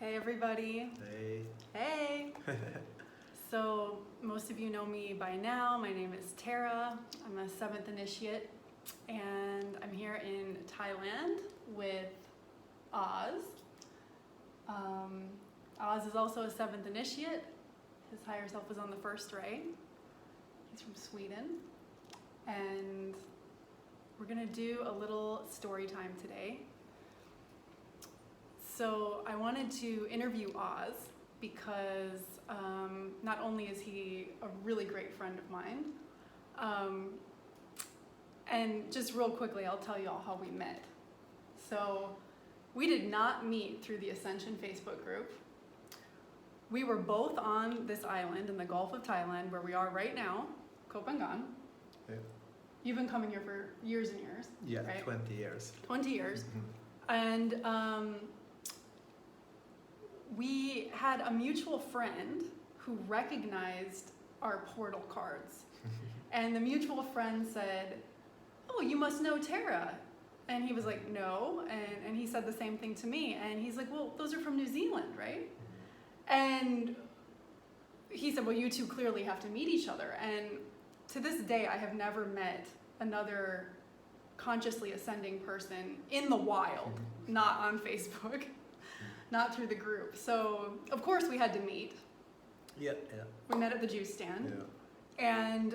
Hey everybody. Hey. Hey. So most of you know me by now. My name is Tara. I'm a 7th initiate and I'm here in Thailand with Oz. Oz is also a 7th initiate. His higher self was on the first ray. He's from Sweden. And we're gonna do a little story time today. So I wanted to interview Oz because not only is he a really great friend of mine, and just real quickly, I'll tell you all how we met. So we did not meet through the Ascension Facebook group. We were both on this island in the Gulf of Thailand where we are right now, Koh Phangan. Yeah. You've been coming here for years and years. Yeah, right? 20 years. 20 years. Mm-hmm. And we had a mutual friend who recognized our portal cards. And the mutual friend said, "Oh, you must know Tara." And he was like, "No." And he said the same thing to me. And he's like, "Well, those are from New Zealand, right?" And he said, "Well, you two clearly have to meet each other." And to this day, I have never met another consciously ascending person in the wild, not on Facebook, not through the group. So, of course, we had to meet. Yeah. We met at the juice stand. Yeah. And,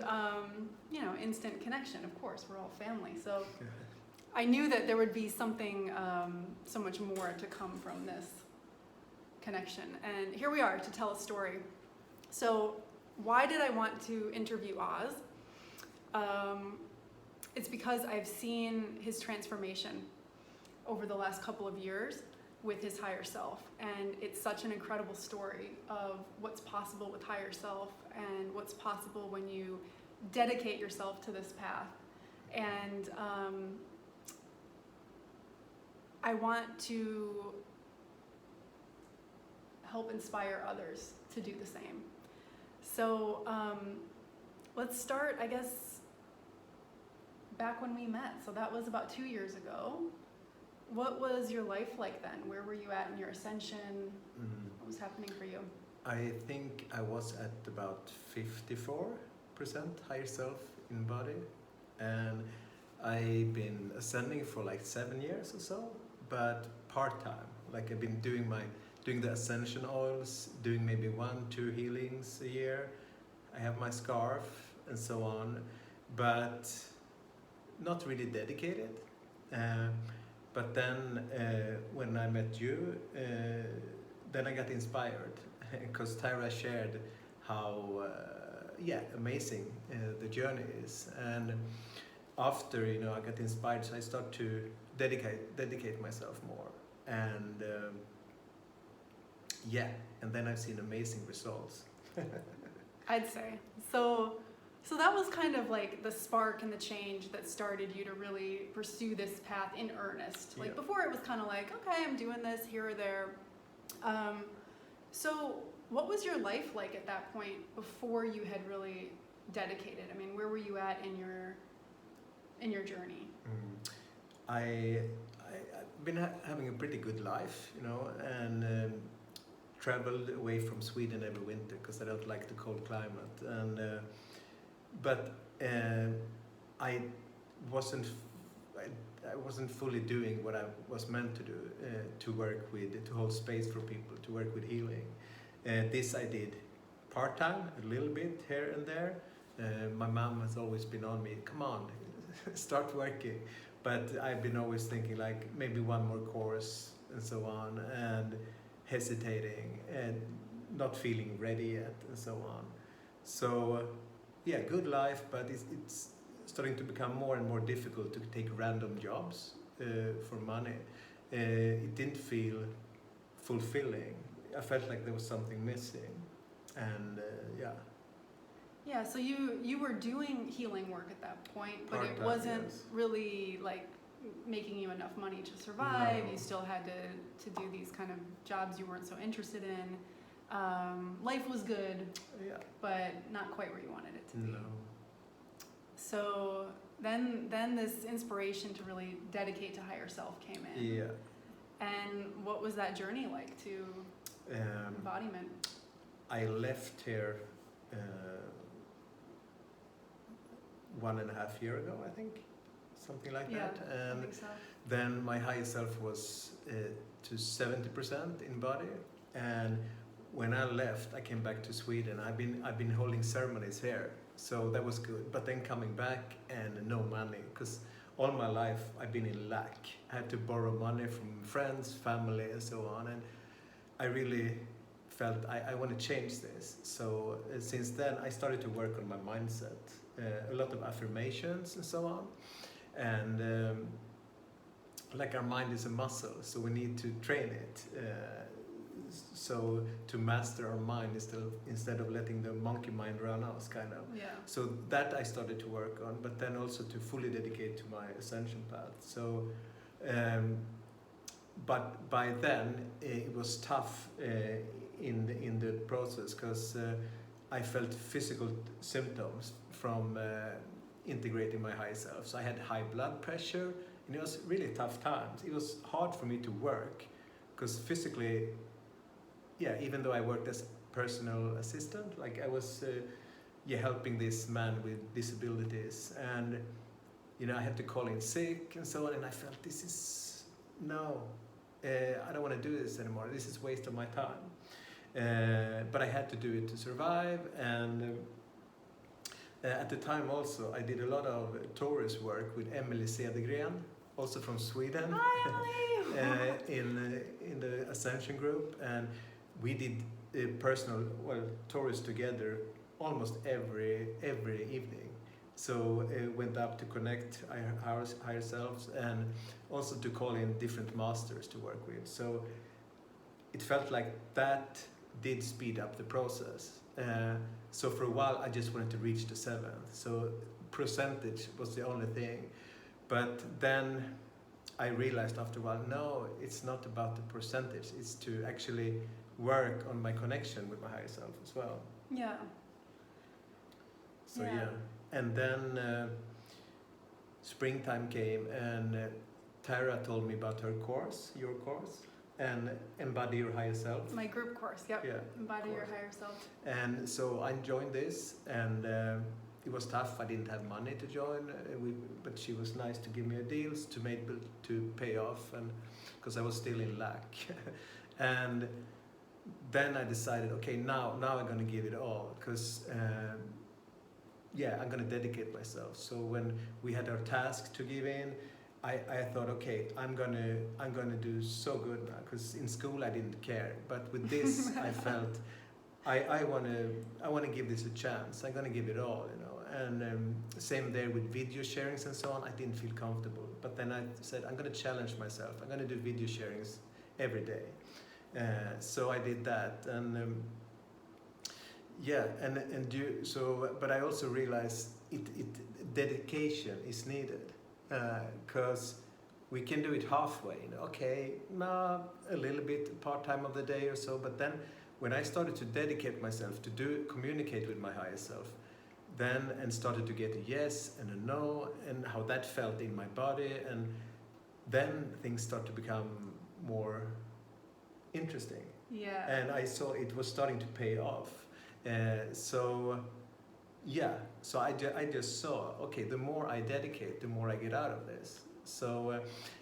instant connection, of course, we're all family. So I knew that there would be something so much more to come from this connection. And here we are to tell a story. So why did I want to interview Oz? It's because I've seen his transformation over the last couple of years with his higher self. And it's such an incredible story of what's possible with higher self and what's possible when you dedicate yourself to this path. And I want to help inspire others to do the same. So let's start, I guess, back when we met. So that was about 2 years ago. What was your life like then? Where were you at in your ascension? What was happening for you? I think I was at about 54% higher self in body. And I've been ascending for like 7 years or so, but part-time. Like I've been doing the ascension oils, doing maybe 1-2 healings a year. I have my scarf and so on, but not really dedicated. But then when I met you, then I got inspired because Tyra shared how amazing the journey is. And after I got inspired, so I start to dedicate myself more. And and then I've seen amazing results. I'd say. So that was kind of like the spark and the change that started you to really pursue this path in earnest. Like before it was kind of like, okay, I'm doing this here or there. So what was your life like at that point before you had really dedicated? I mean, where were you at in your journey? I've been having a pretty good life, and traveled away from Sweden every winter because I don't like the cold climate. And but I wasn't fully doing what I was meant to do, to hold space for people, to work with healing. This I did part-time, a little bit here and there. My mom has always been on me, come on, start working. But I've been always thinking like maybe one more course and so on, and hesitating and not feeling ready yet and so on. So good life, but it's starting to become more and more difficult to take random jobs for money. It didn't feel fulfilling. I felt like there was something missing, and Yeah, so you were doing healing work at that point, but it Part-time, wasn't yes. really like making you enough money to survive. No. You still had to do these kind of jobs you weren't so interested in. Life was good, but not quite where you wanted it to be. No. So then this inspiration to really dedicate to higher self came in. Yeah. And what was that journey like to embodiment? I left here 1.5 years ago, I think, something like that. And I think so. then my higher self was to 70% in body. And when I left, I came back to Sweden. I've been holding ceremonies here, so that was good. But then coming back and no money, because all my life I've been in lack. I had to borrow money from friends, family, and so on. And I really felt I want to change this. So since then I started to work on my mindset, a lot of affirmations and so on. And like our mind is a muscle, so we need to train it. So to master our mind instead of letting the monkey mind run us, kind of. Yeah. So that I started to work on, but then also to fully dedicate to my ascension path. So, but by then it was tough in the process, because I felt physical symptoms from integrating my higher self. So I had high blood pressure, and it was really tough times. It was hard for me to work, because physically, yeah, even though I worked as personal assistant, like I was helping this man with disabilities, and I had to call in sick and so on, and I felt I don't want to do this anymore. This is waste of my time. But I had to do it to survive, and at the time also I did a lot of tourist work with Emily Cedergren, also from Sweden. Hi, in the Ascension group, and we did personal tours together almost every evening. So went up to connect our higher selves, and also to call in different masters to work with. So it felt like that did speed up the process. So for a while I just wanted to reach the 7th. So percentage was the only thing. But then I realized after a while, no, it's not about the percentage. It's to actually work on my connection with my higher self as well. Yeah. So yeah. And then springtime came, and Tara told me about her course, your course, and Embody Your Higher Self. My group course, yep. Yeah. Embody Your Higher Self. And so I joined this, and it was tough. I didn't have money to join, but she was nice to give me a deal to pay off, and because I was still in lack. And then I decided, okay, now I'm going to give it all, because I'm going to dedicate myself. So when we had our task to give in, I thought, okay, I'm gonna do so good now, because in school I didn't care, but with this I felt I wanna give this a chance. I'm gonna give it all, And same there with video sharings and so on. I didn't feel comfortable, but then I said I'm gonna challenge myself. I'm gonna do video sharings every day. So I did that, and but I also realized dedication is needed. Because we can do it halfway, a little bit part-time of the day or so, but then when I started to dedicate myself to communicate with my higher self, and started to get a yes and a no, and how that felt in my body, and then things start to become more interesting. Yeah. And I saw it was starting to pay off. So I just saw, okay, the more I dedicate, the more I get out of this. So,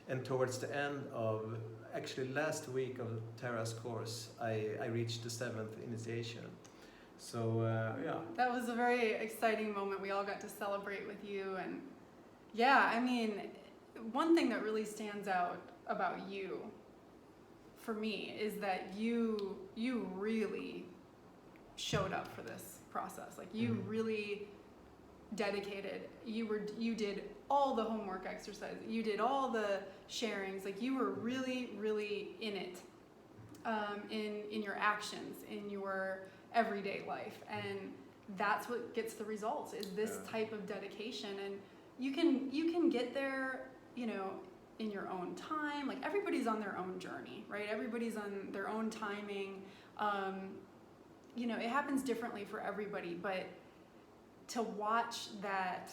and towards the end of, actually last week of Tara's course, I reached the 7th initiation. So, That was a very exciting moment. We all got to celebrate with you. And yeah, I mean, one thing that really stands out about you, for me, is that you really showed up for this process. Like you really dedicated. You did all the homework exercises. You did all the sharings. Like you were really, really in it, in your actions, in your everyday life, and that's what gets the results. Is this type of dedication, and you can get there, in your own time. Like everybody's on their own journey, right? Everybody's on their own timing. It happens differently for everybody, but to watch that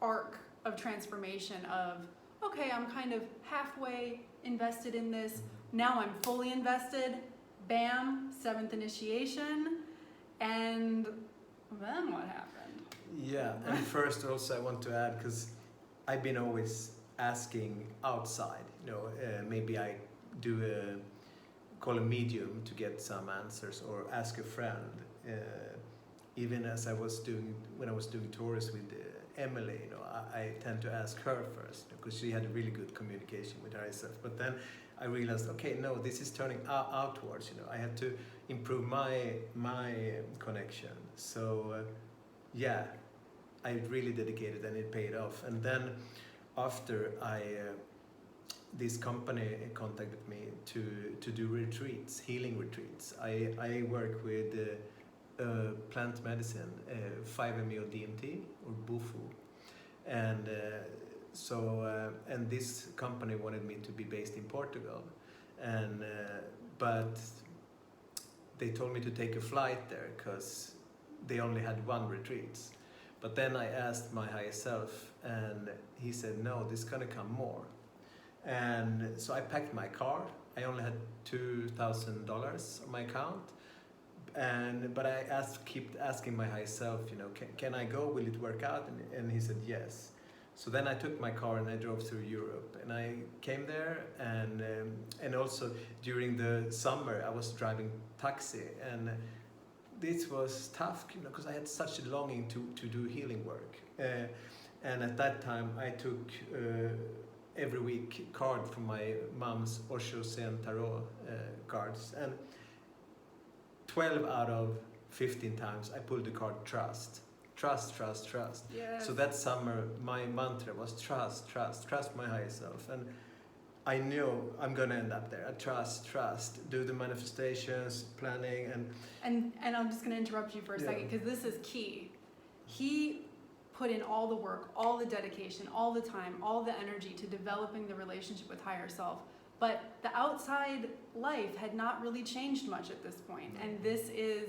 arc of transformation of, okay, I'm kind of halfway invested in this. Now I'm fully invested. Bam, 7th initiation. And then what happened? Yeah, and first also I want to add, because I've been always asking outside, maybe I do call a medium to get some answers, or ask a friend. Even as when I was doing tours with Emily, I tend to ask her first, because she had a really good communication with herself. But then I realized, okay, no, this is turning outwards. I have to improve my connection. So yeah, I really dedicated, and it paid off. And then after this company contacted me to do retreats, healing retreats. I work with plant medicine, 5-MeO DMT or Bufu, and and this company wanted me to be based in Portugal, and but they told me to take a flight there because they only had one retreat. But then I asked my higher self, and he said, no, there's gonna come more. And so I packed my car. I only had $2,000 on my account, but I kept asking my higher self, can I go? Will it work out? And he said yes. So then I took my car and I drove through Europe, and I came there, and also during the summer I was driving taxi, and this was tough, because I had such a longing to do healing work, and at that time I took every week card from my mom's Osho Zen Tarot cards, and 12 out of 15 times I pulled the card trust. Trust, trust, trust. Yes. So that summer my mantra was trust, trust, trust my higher self, and I knew I'm gonna end up there. I trust, do the manifestations, planning, and I'm just gonna interrupt you for a second, because this is key. He put in all the work, all the dedication, all the time, all the energy to developing the relationship with higher self. But the outside life had not really changed much at this point. And this is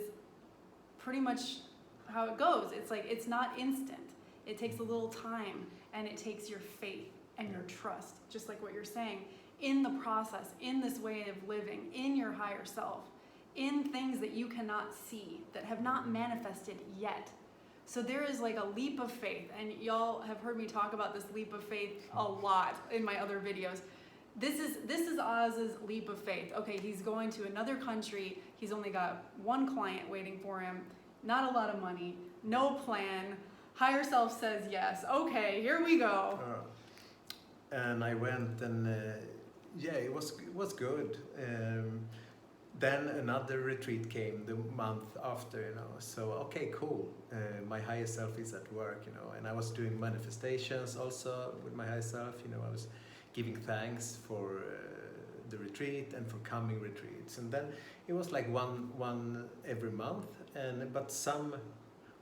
pretty much how it goes. It's like, it's not instant. It takes a little time, and it takes your faith and your trust, just like what you're saying, in the process, in this way of living, in your higher self, in things that you cannot see, that have not manifested yet. So there is like a leap of faith, and y'all have heard me talk about this leap of faith a lot in my other videos. This is Oz's leap of faith. Okay, he's going to another country. He's only got one client waiting for him, not a lot of money, no plan. Higher self says yes. Okay, here we go. And I went, and it was good. Then another retreat came the month after, so okay, cool. My higher self is at work, and I was doing manifestations also with my higher self. I was giving thanks for the retreat and for coming retreats, and then it was like one every month. But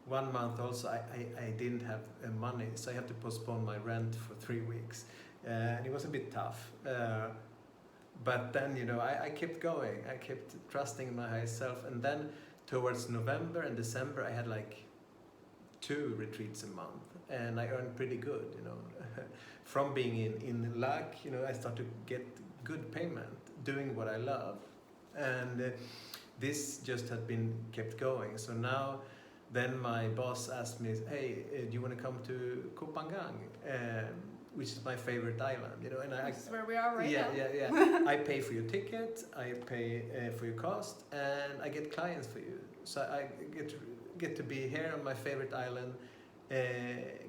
one month also I didn't have money, so I had to postpone my rent for 3 weeks, and it was a bit tough. But then, I kept going. I kept trusting in my higher self. And then towards November and December, I had like 2 retreats a month. And I earned pretty good, From being in luck, I started to get good payment, doing what I love. And this just had been kept going. So now, then my boss asked me, hey, do you want to come to Koh Phangan? Which is my favorite island, and This is where we are right now. Yeah. I pay for your ticket, I pay for your cost, and I get clients for you. So I get to be here on my favorite island,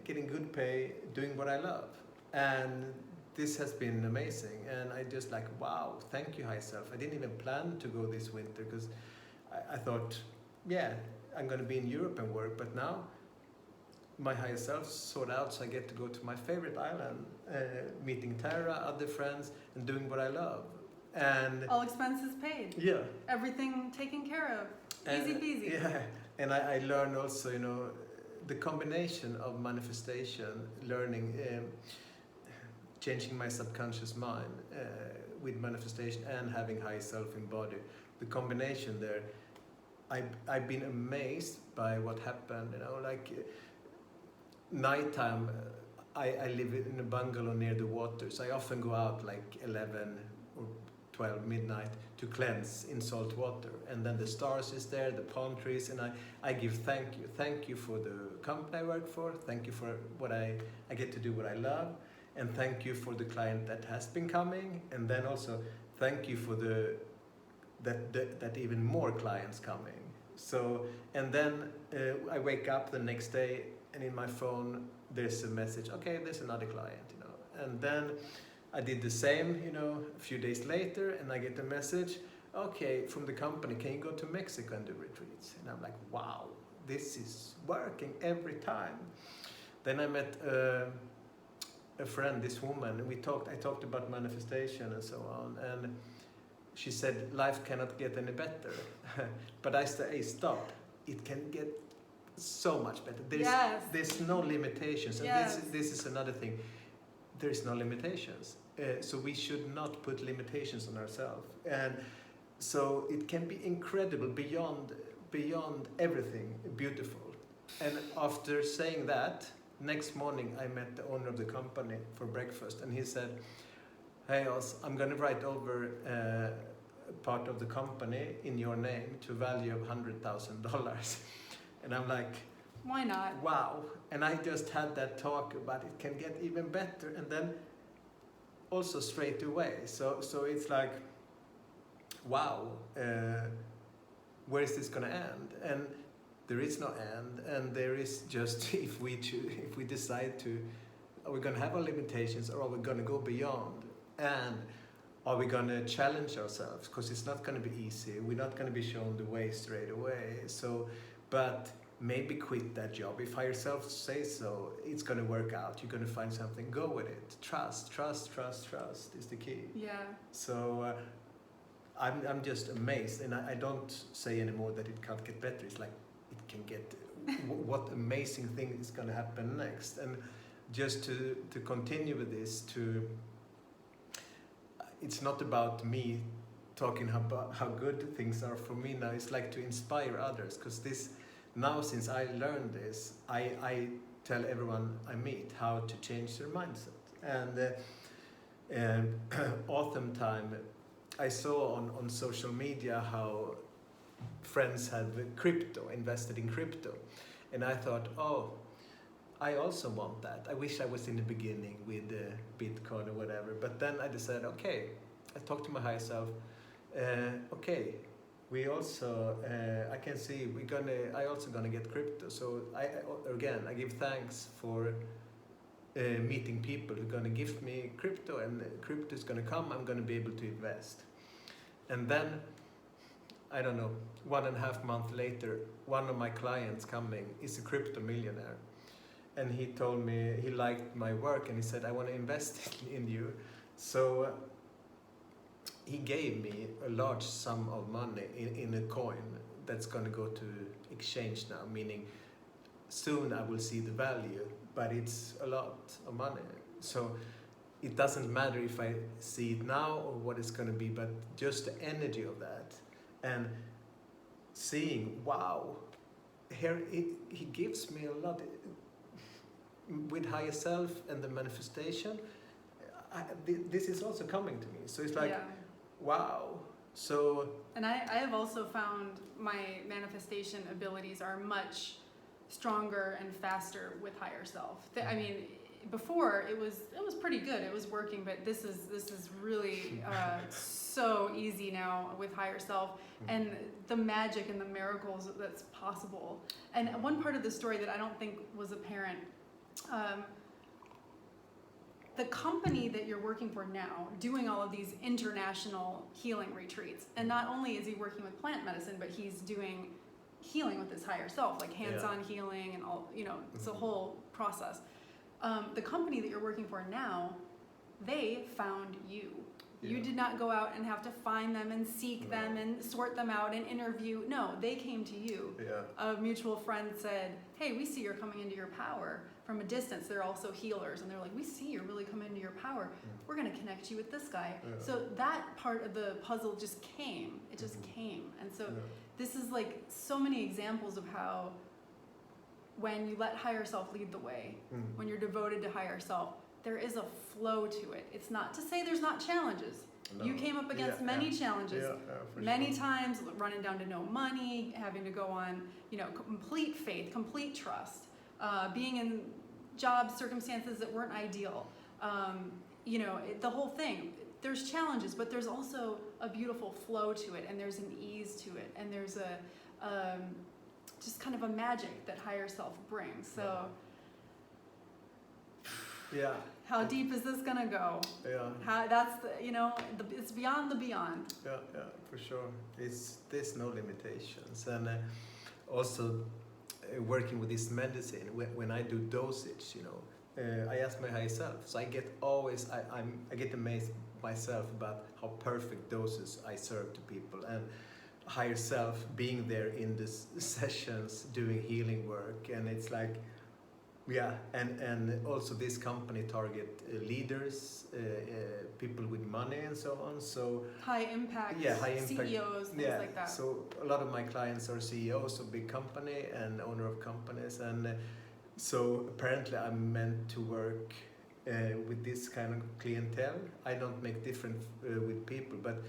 getting good pay, doing what I love, and this has been amazing. And I just like, wow, thank you, higher self. I didn't even plan to go this winter, because I thought, I'm going to be in Europe and work, but now my higher self sort out, so I get to go to my favorite island, meeting Tara, other friends, and doing what I love. And all expenses paid. Yeah. Everything taken care of. Easy peasy. Yeah, and I learned also, the combination of manifestation, learning, changing my subconscious mind with manifestation and having higher self embodied. The combination there, I've been amazed by what happened, like nighttime. I live in a bungalow near the water, so I often go out like 11, 12 midnight to cleanse in salt water, and then the stars is there, the palm trees, and I give thank you for the company I work for, thank you for what I get to do what I love, and thank you for the client that has been coming, and then also thank you for that even more clients coming. So, and then I wake up the next day, and in my phone there's a message, okay, there's another client, you know. And then I did the same, you know, a few days later, and I get a message, okay, from the company, can you go to Mexico and do retreats? And I'm like, wow, this is working every time. Then I met a friend, this woman, and I talked about manifestation and so on, and she said, life cannot get any better. But I say, hey, stop, it can get so much better. There's no limitations, and this is another thing. There is no limitations, so we should not put limitations on ourselves, and so it can be incredible, beyond everything, beautiful. And after saying that, next morning I met the owner of the company for breakfast, and he said, hey Os, I'm going to write over part of the company in your name to a value of $100,000. And I'm like, why not? Wow. And I just had that talk about it can get even better, and then also straight away. So it's like, wow, where is this going to end? And there is no end, and there is just if we decide to, are we going to have our limitations, or are we going to go beyond? And are we going to challenge ourselves? Because it's not going to be easy. We're not going to be shown the way straight away. So, but maybe quit that job. If higher self says so, it's going to work out. You're going to find something. Go with it. Trust is the key. Yeah. So I'm just amazed, and I don't say anymore that it can't get better. It's like it can get. What amazing thing is going to happen next? And just to continue with this, it's not about me talking about how good things are for me now. It's like to inspire others, because this now, since I learned this, I tell everyone I meet how to change their mindset. And autumn time, I saw on social media how friends had invested in crypto, and I thought, oh, I also want that. I wish I was in the beginning with Bitcoin or whatever. But then I decided, okay, I talked to my higher self. Okay, we also, I can see I also gonna get crypto. So I give thanks for meeting people who are gonna give me crypto, and crypto is gonna come. I'm gonna be able to invest. And then, I don't know, 1.5 months later, one of my clients coming is a crypto millionaire. And he told me he liked my work, and he said, I want to invest in you. So he gave me a large sum of money in a coin that's going to go to exchange now, meaning soon I will see the value, but it's a lot of money. So it doesn't matter if I see it now or what it's going to be, but just the energy of that, and seeing, wow, here he gives me a lot. With higher self and the manifestation, this is also coming to me. So it's like, wow. So. And I have also found my manifestation abilities are much stronger and faster with higher self. I mean, before it was pretty good. It was working, but this is really so easy now with higher self, and the magic and the miracles that's possible. And one part of the story that I don't think was apparent. The company that you're working for now, doing all of these international healing retreats, and not only is he working with plant medicine, but he's doing healing with his higher self, like hands-on healing and all, it's a whole process. The company that you're working for now, they found you. You did not go out and have to find them and seek them and sort them out and interview. No, they came to you. A mutual friend said, hey, we see you're coming into your power from a distance. They're also healers, and they're like, we see you're really coming into your power. We're going to connect you with this guy. So that part of the puzzle just came. It just came. And so this is like so many examples of how when you let higher self lead the way, when you're devoted to higher self, there is a flow to it. It's not to say there's not challenges. No. You came up against many challenges, for many sure. times running down to no money, having to go on, complete faith, complete trust, being in job circumstances that weren't ideal. The whole thing. There's challenges, but there's also a beautiful flow to it, and there's an ease to it, and there's just kind of a magic that higher self brings. So, yeah. How deep is this gonna go? Yeah. It's beyond the beyond. Yeah, for sure. There's no limitations, and also working with this medicine. When I do dosage, I ask my higher self. So I get amazed myself about how perfect doses I serve to people, and higher self being there in the sessions doing healing work, and it's like. Yeah, and also this company target leaders, people with money and so on. So high impact CEOs, things like that. So a lot of my clients are CEOs of big company and owner of companies, and so apparently I'm meant to work with this kind of clientele. I don't make different with people, but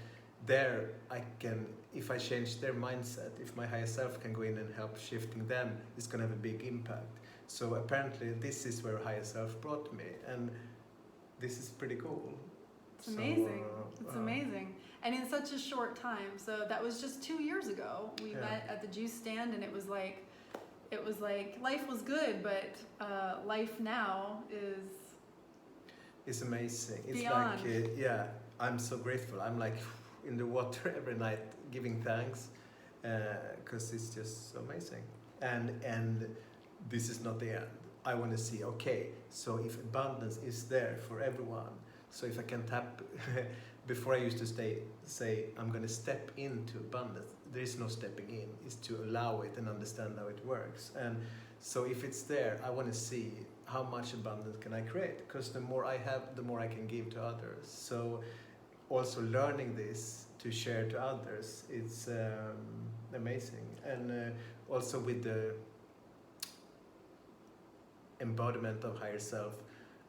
there I can, if I change their mindset, if my higher self can go in and help shifting them, it's gonna have a big impact. So apparently this is where higher self brought me, and this is pretty cool. It's amazing. It's amazing. And in such a short time. So that was just 2 years ago. We met at the juice stand, and it was like life was good, but life now is. It's amazing. It's beyond. Like I'm so grateful. I'm like in the water every night giving thanks, because it's just so amazing. And this is not the end. I want to see, okay, so if abundance is there for everyone, so if I can tap, before I used to say, I'm going to step into abundance. There is no stepping in, it's to allow it and understand how it works. And so if it's there, I want to see how much abundance can I create, because the more I have, the more I can give to others. So also learning this to share to others, it's amazing. And also with the embodiment of higher self,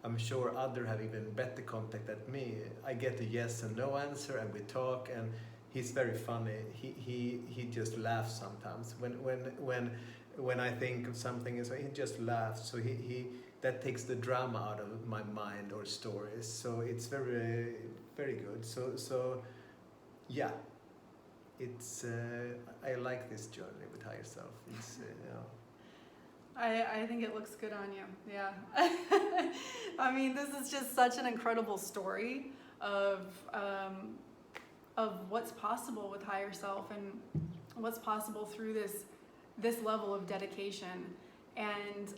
I'm sure others have even better contact than me. I get a yes and no answer, and we talk, and he's very funny. He just laughs sometimes when I think of something, so he just laughs. So he that takes the drama out of my mind or stories. So it's very very good. So yeah, it's I like this journey with higher self. It's I think it looks good on you. Yeah. I mean, this is just such an incredible story of what's possible with higher self and what's possible through this level of dedication. And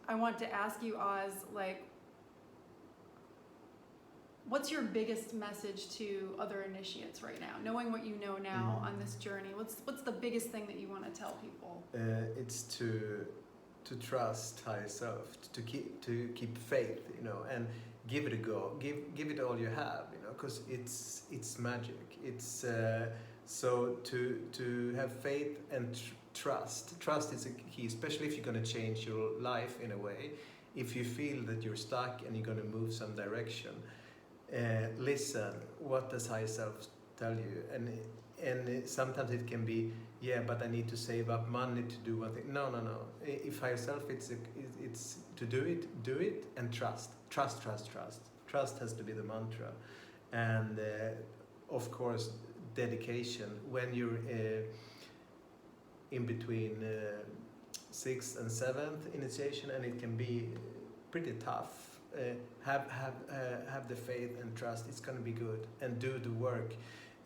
I want to ask you, Oz, like, what's your biggest message to other initiates right now? Knowing what you know now on this journey, what's the biggest thing that you want to tell people? It's to trust higher self, to keep faith, and give it a go. Give it all you have, because it's magic. It's so to have faith and trust. Trust is a key, especially if you're going to change your life in a way. If you feel that you're stuck and you're going to move some direction. Listen, what does higher self tell you? And sometimes it can be, but I need to save up money to do one thing. No. If higher self, it's to do it, and trust. Trust has to be the mantra, and of course dedication. When you're in between 6th and 7th initiation, and it can be pretty tough. Have the faith and trust. It's going to be good, and do the work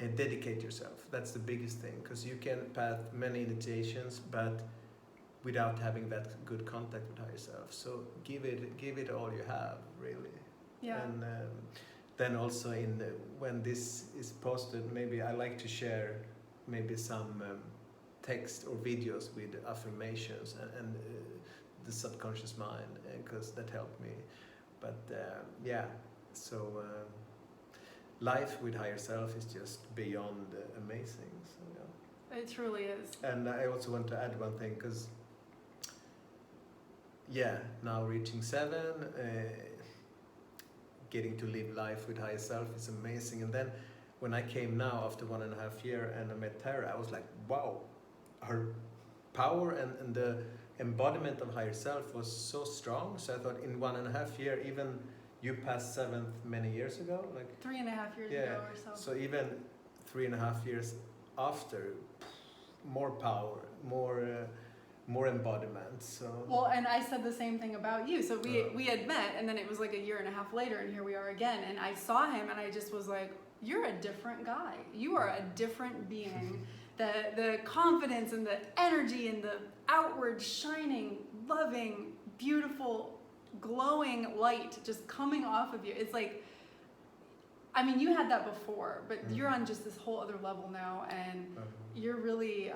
and dedicate yourself. That's the biggest thing, because you can pass many initiations but without having that good contact with higher self. So give it all you have, really. And then also when this is posted, maybe I like to share maybe some text or videos with affirmations and the subconscious mind, because that helped me. But so life with higher self is just beyond amazing. So It truly is. And I also want to add one thing, because now reaching 7, getting to live life with higher self is amazing. And then when I came now after 1.5 years and I met Tara, I was like, wow, her power and the embodiment of higher self was so strong. So I thought in 1.5 years, even you passed 7th many years ago, like 3.5 years ago or so. So even 3.5 years after, more power, more embodiment. So well, and I said the same thing about you. So we had met, and then it was like 1.5 years later, and here we are again. And I saw him, and I just was like, "You're a different guy. You are a different being." The confidence and the energy and the outward shining, loving, beautiful, glowing light just coming off of you. It's like, I mean, you had that before, but you're on just this whole other level now, and you're really,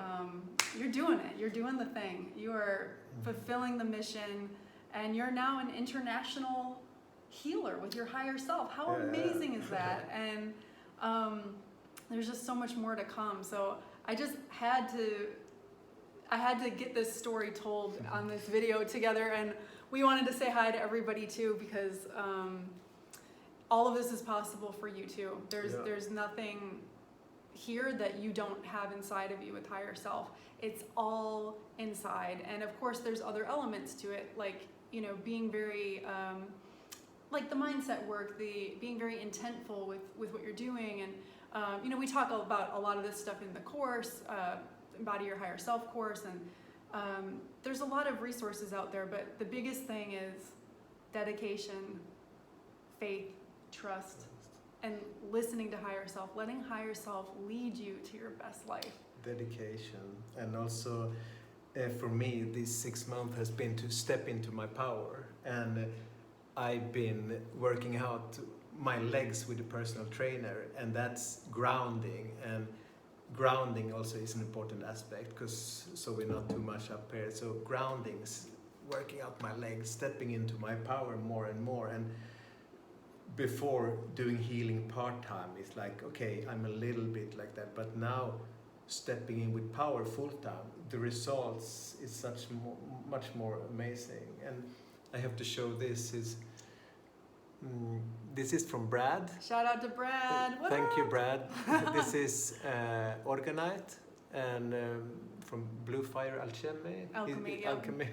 you're doing it. You're doing the thing. You are fulfilling the mission, and you're now an international healer with your higher self. How amazing is that? And there's just so much more to come. So I just had to get this story told on this video together, and we wanted to say hi to everybody too, because all of this is possible for you too. There's nothing here that you don't have inside of you with higher self. It's all inside. And of course there's other elements to it, like, you know, being very like the mindset work, the being very intentful with what you're doing. And you know, we talk about a lot of this stuff in the course, Embody Your Higher Self course, and there's a lot of resources out there, but the biggest thing is dedication, faith, trust, and listening to higher self, letting higher self lead you to your best life. Dedication. And also for me, these 6 months has been to step into my power, and I've been working out my legs with a personal trainer, and that's grounding. And grounding also is an important aspect, because so we're not too much up here. So grounding's working out my legs, stepping into my power more and more. And before doing healing part-time, it's like, okay, I'm a little bit like that, but now stepping in with power full-time, the results is much more amazing. And I have to show this is from Brad. Shout out to Brad. What Thank up? you, Brad. This is Organite, and from Blue Fire Alchemy. Alchemy.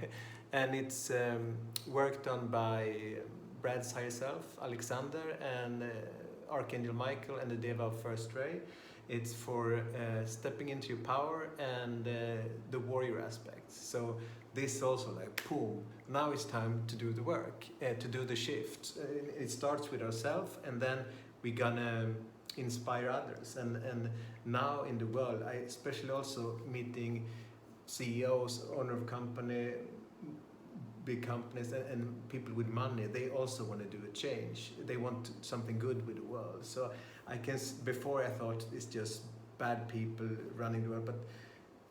And it's worked on by Brad's higher self, Alexander, and Archangel Michael, and the Deva of First Ray. It's for stepping into your power and the warrior aspects. So this also, like, boom, now it's time to do the work, to do the shift. It starts with ourselves, and then we're gonna inspire others. And now in the world, I especially also meeting CEOs, owner of company, big companies, and people with money. They also want to do a change. They want something good with the world. So I can, before I thought it's just bad people running the world, but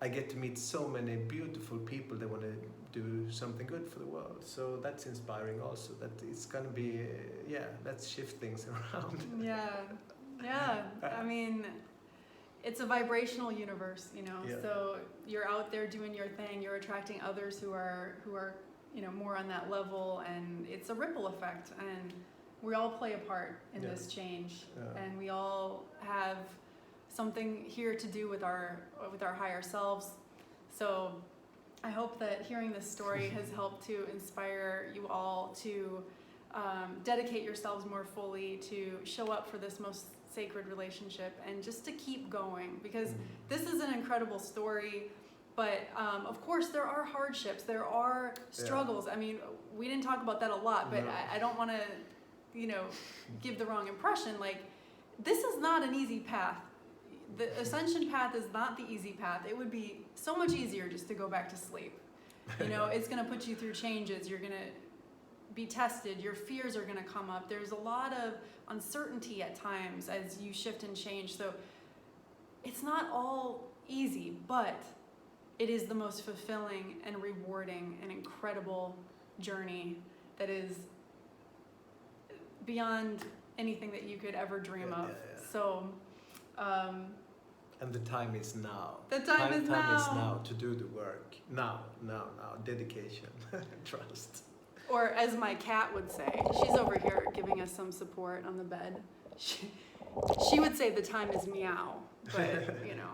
I get to meet so many beautiful people that want to do something good for the world. So that's inspiring also, that it's going to be, let's shift things around. Yeah. I mean, it's a vibrational universe, you know. Yeah. So you're out there doing your thing. You're attracting others who are you know, more on that level, and it's a ripple effect. And we all play a part in this change, and we all have something here to do with our higher selves. So I hope that hearing this story has helped to inspire you all to dedicate yourselves more fully, to show up for this most sacred relationship, and just to keep going, because this is an incredible story. But of course there are hardships, there are struggles. I mean, we didn't talk about that a lot, but I don't want to, you know, give the wrong impression. Like, this is not an easy path. The ascension path is not the easy path. It would be so much easier just to go back to sleep. You know, it's going to put you through changes. You're going to be tested. Your fears are going to come up. There's a lot of uncertainty at times as you shift and change. So it's not all easy, but it is the most fulfilling and rewarding and incredible journey that is beyond anything that you could ever dream of. So, and the time is now. The time is now. Time is now to do the work. Now. Dedication, trust. Or as my cat would say, she's over here giving us some support on the bed. She would say the time is meow, but you know,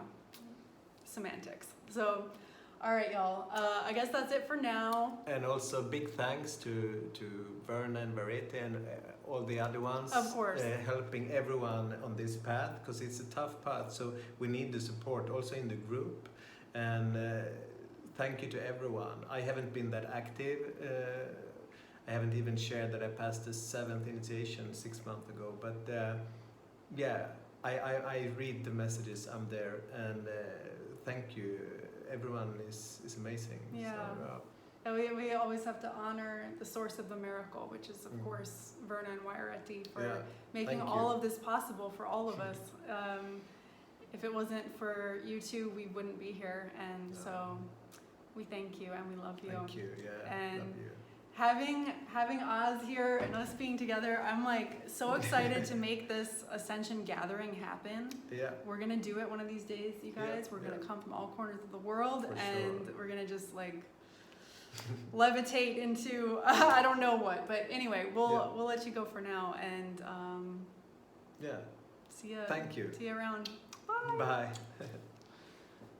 semantics. So, all right, y'all. I guess that's it for now. And also big thanks to Verna and Verete and all the other ones. Of course. Helping everyone on this path, because it's a tough path. So we need the support also in the group. And thank you to everyone. I haven't been that active. I haven't even shared that I passed the 7th initiation 6 months ago. But yeah, I read the messages. I'm there. And thank you. Everyone is amazing. Yeah. So, And we always have to honor the source of the miracle, which is, of course, Verna and Waireti for making all of this possible for all of us. If it wasn't for you two, we wouldn't be here. And so we thank you and we love you. Thank you. Yeah. And love you. having Oz here and us being together, I'm like so excited to make this Ascension gathering happen. Yeah. We're gonna do it one of these days, you guys. We're gonna come from all corners of the world, and we're gonna just like levitate into I don't know what, but anyway, we'll let you go for now, and Yeah. see ya. Thank you. See you around. Bye.